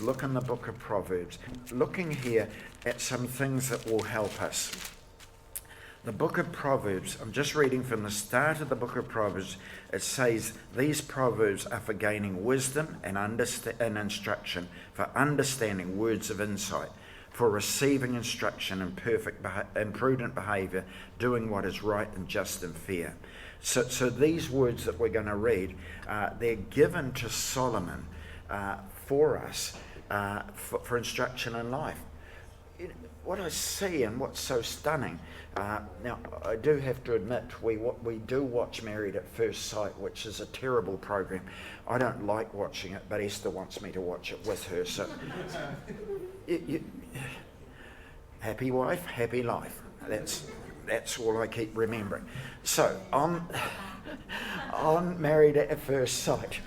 Look in the book of Proverbs, looking here at some things that will help us. The book of Proverbs, I'm just reading from the start of the book of Proverbs. It says, these Proverbs are for gaining wisdom and instruction, for understanding words of insight, for receiving instruction in perfect and prudent behaviour, doing what is right and just and fair. So these words that we're going to read, they're given to Solomon for us, for instruction in life. What I see and what's so stunning, now I do have to admit, we do watch Married at First Sight, which is a terrible program. I don't like watching it, but Esther wants me to watch it with her. So, happy wife, happy life. That's all I keep remembering. So on Married at First Sight,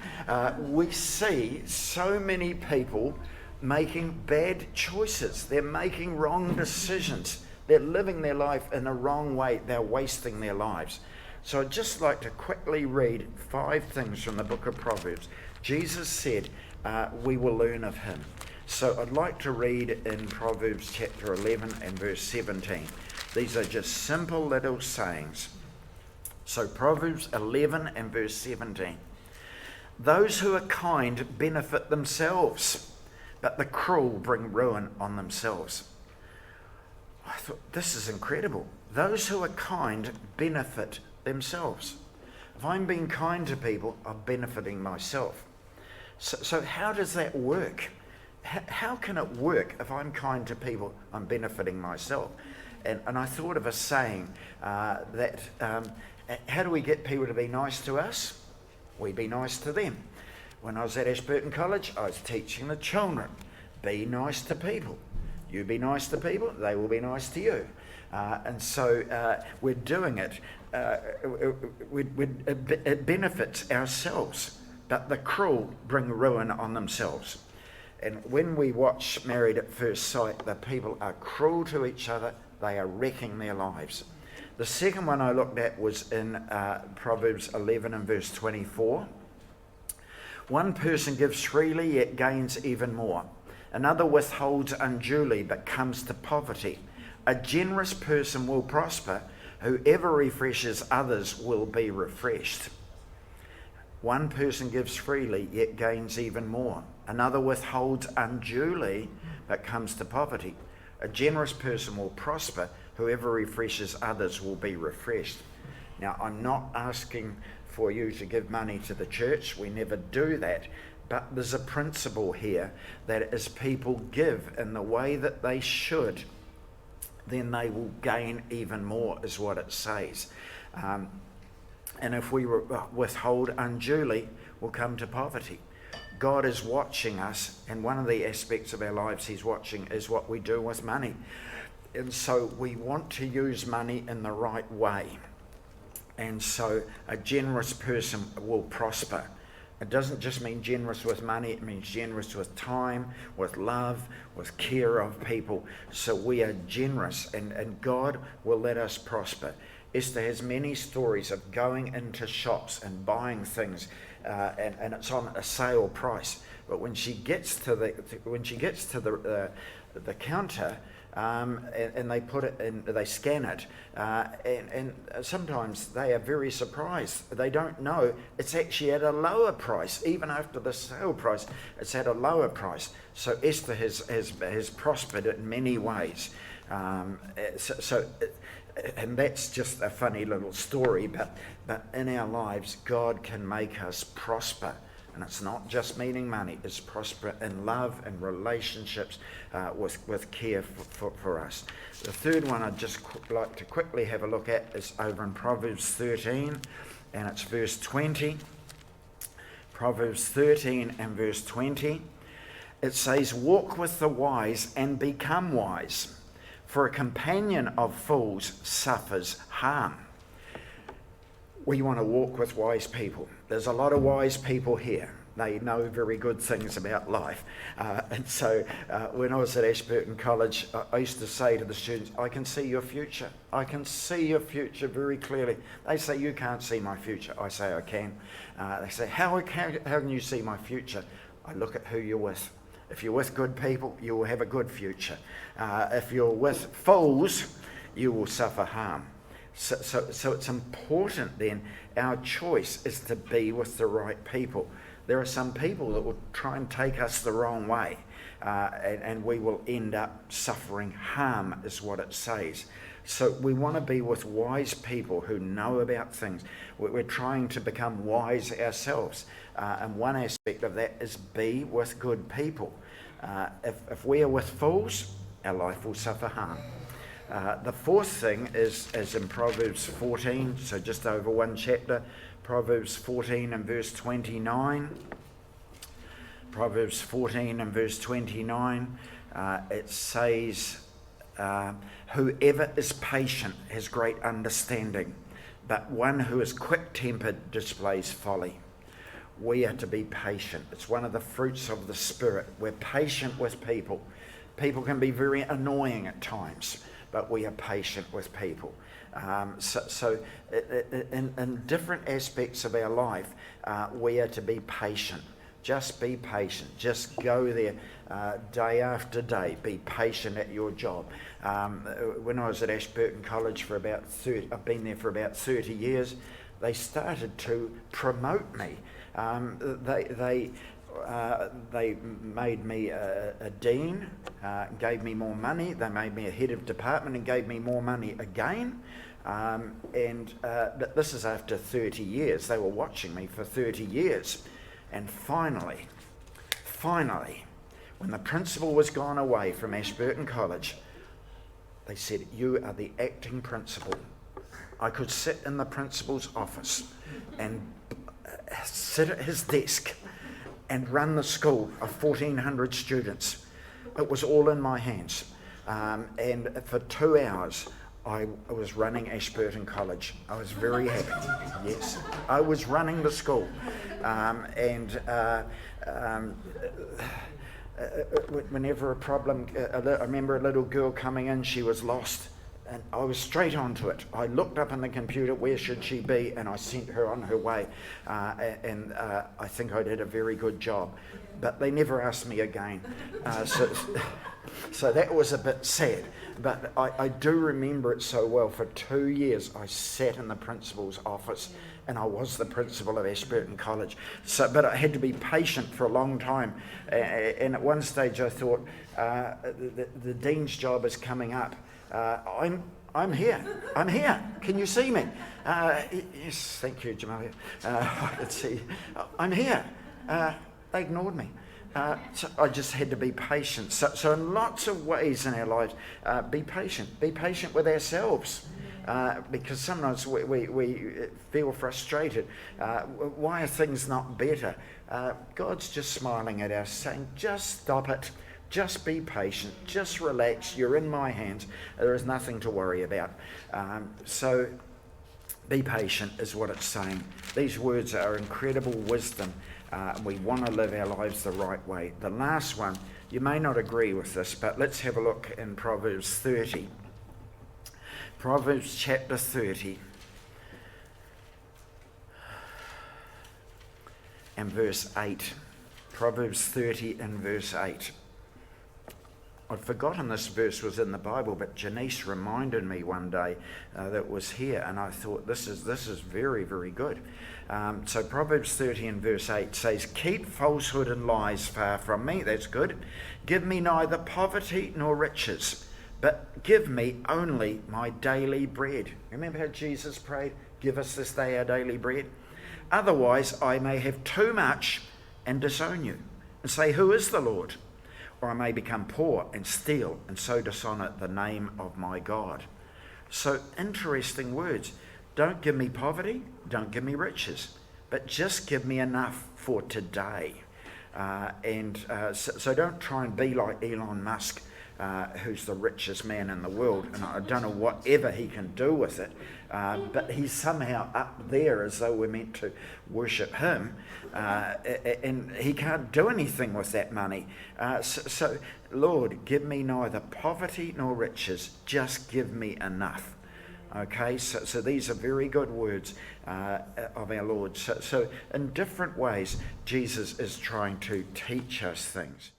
we see so many people making bad choices. They're making wrong decisions. They're living their life in a wrong way. They're wasting their lives. So I'd just like to quickly read 5 things from the book of Proverbs. Jesus said we will learn of him. So I'd like to read in Proverbs chapter 11 and verse 17. These are just simple little sayings. So Proverbs 11 and verse 17. Those who are kind benefit themselves, but the cruel bring ruin on themselves. I thought, this is incredible. Those who are kind benefit themselves. If I'm being kind to people, I'm benefiting myself. So how does that work? How can it work if I'm kind to people, I'm benefiting myself? And I thought of a saying that how do we get people to be nice to us? We be nice to them. When I was at Ashburton College, I was teaching the children, be nice to people. You be nice to people, they will be nice to you. And so we're doing it. It benefits ourselves, but the cruel bring ruin on themselves. And when we watch Married at First Sight, the people are cruel to each other. They are wrecking their lives. The second one I looked at was in Proverbs 11 and verse 24. One person gives freely, yet gains even more. Another withholds unduly, but comes to poverty. A generous person will prosper. Whoever refreshes others will be refreshed. One person gives freely, yet gains even more. Another withholds unduly, but comes to poverty. A generous person will prosper. Whoever refreshes others will be refreshed. Now, I'm not asking for you to give money to the church. We never do that. But there's a principle here that as people give in the way that they should, then they will gain even more, is what it says. And if we withhold unduly, we'll come to poverty. God is watching us, and one of the aspects of our lives he's watching is what we do with money. And so we want to use money in the right way. And so a generous person will prosper. It doesn't just mean generous with money, it means generous with time, with love, with care of people. So we are generous, and God will let us prosper. Esther has many stories of going into shops and buying things, and it's on a sale price. But when she gets to the counter, and they put it in, they scan it, and sometimes they are very surprised. They don't know it's actually at a lower price. Even after the sale price, it's at a lower price. So Esther has prospered in many ways. And that's just a funny little story, but in our lives, God can make us prosper. And it's not just meaning money, it's prosper in love and relationships with care for us. The third one I'd just like to quickly have a look at is over in Proverbs 13, and it's verse 20. Proverbs 13 and verse 20. It says, walk with the wise and become wise, for a companion of fools suffers harm. We want to walk with wise people. There's a lot of wise people here. They know very good things about life. And so when I was at Ashburton College, I used to say to the students, I can see your future. I can see your future very clearly. They say, you can't see my future. I say, I can. They say, how can you see my future? I look at who you're with. If you're with good people, you will have a good future. If you're with fools, you will suffer harm. So it's important then, our choice is to be with the right people. There are some people that will try and take us the wrong way, and we will end up suffering harm, is what it says. So we want to be with wise people who know about things. We're trying to become wise ourselves, and one aspect of that is be with good people. If we are with fools, our life will suffer harm. The fourth thing is in Proverbs 14, so just over one chapter, Proverbs 14 and verse 29. Proverbs 14 and verse 29, it says, whoever is patient has great understanding, but one who is quick-tempered displays folly. We are to be patient. It's one of the fruits of the Spirit. We're patient with people. People can be very annoying at times, but we are patient with people. So in different aspects of our life, we are to be patient. Just be patient. Just go there day after day. Be patient at your job. When I was at Ashburton College for about 30, I've been there for about 30 years, they started to promote me. They made me a dean, gave me more money. They made me a head of department and gave me more money again. But this is after 30 years. They were watching me for 30 years. And finally, when the principal was gone away from Ashburton College, they said, "You are the acting principal." I could sit in the principal's office and sit at his desk and run the school of 1,400 students. It was all in my hands. And for 2 hours, I was running Ashburton College. I was very happy. Yes, I was running the school. Whenever a problem, I remember a little girl coming in, she was lost, and I was straight onto it. I looked up on the computer, where should she be, and I sent her on her way. I think I did a very good job. But they never asked me again. So that was a bit sad. But I do remember it so well. For 2 years, I sat in the principal's office, and I was the principal of Ashburton College. But I had to be patient for a long time. And at one stage, I thought, the dean's job is coming up. I'm here. I'm here. Can you see me? Yes, thank you, Jamalia. I could see. I'm here. They ignored me. So I just had to be patient. So in lots of ways in our lives, be patient. Be patient with ourselves. Because sometimes we feel frustrated. Why are things not better? God's just smiling at us, saying, just stop it. Just be patient. Just relax. You're in my hands. There is nothing to worry about. So be patient is what it's saying. These words are incredible wisdom. We want to live our lives the right way. The last one, you may not agree with this, but let's have a look in Proverbs 30. Proverbs chapter 30 and verse 8. Proverbs 30 and verse 8. I'd forgotten this verse was in the Bible, but Janice reminded me one day that it was here, and I thought this is very, very good. So Proverbs 30 and verse 8 says, "Keep falsehood and lies far from me." That's good. "Give me neither poverty nor riches, but give me only my daily bread." Remember how Jesus prayed, "Give us this day our daily bread." "Otherwise I may have too much and disown you, and say, 'Who is the Lord?' Or I may become poor and steal, and so dishonour the name of my God." So interesting words. Don't give me poverty, don't give me riches, but just give me enough for today. So don't try and be like Elon Musk, who's the richest man in the world, and I don't know whatever he can do with it, but he's somehow up there as though we're meant to worship him, and he can't do anything with that money. So Lord, give me neither poverty nor riches, just give me enough. Okay, so these are very good words of our Lord. So in different ways, Jesus is trying to teach us things.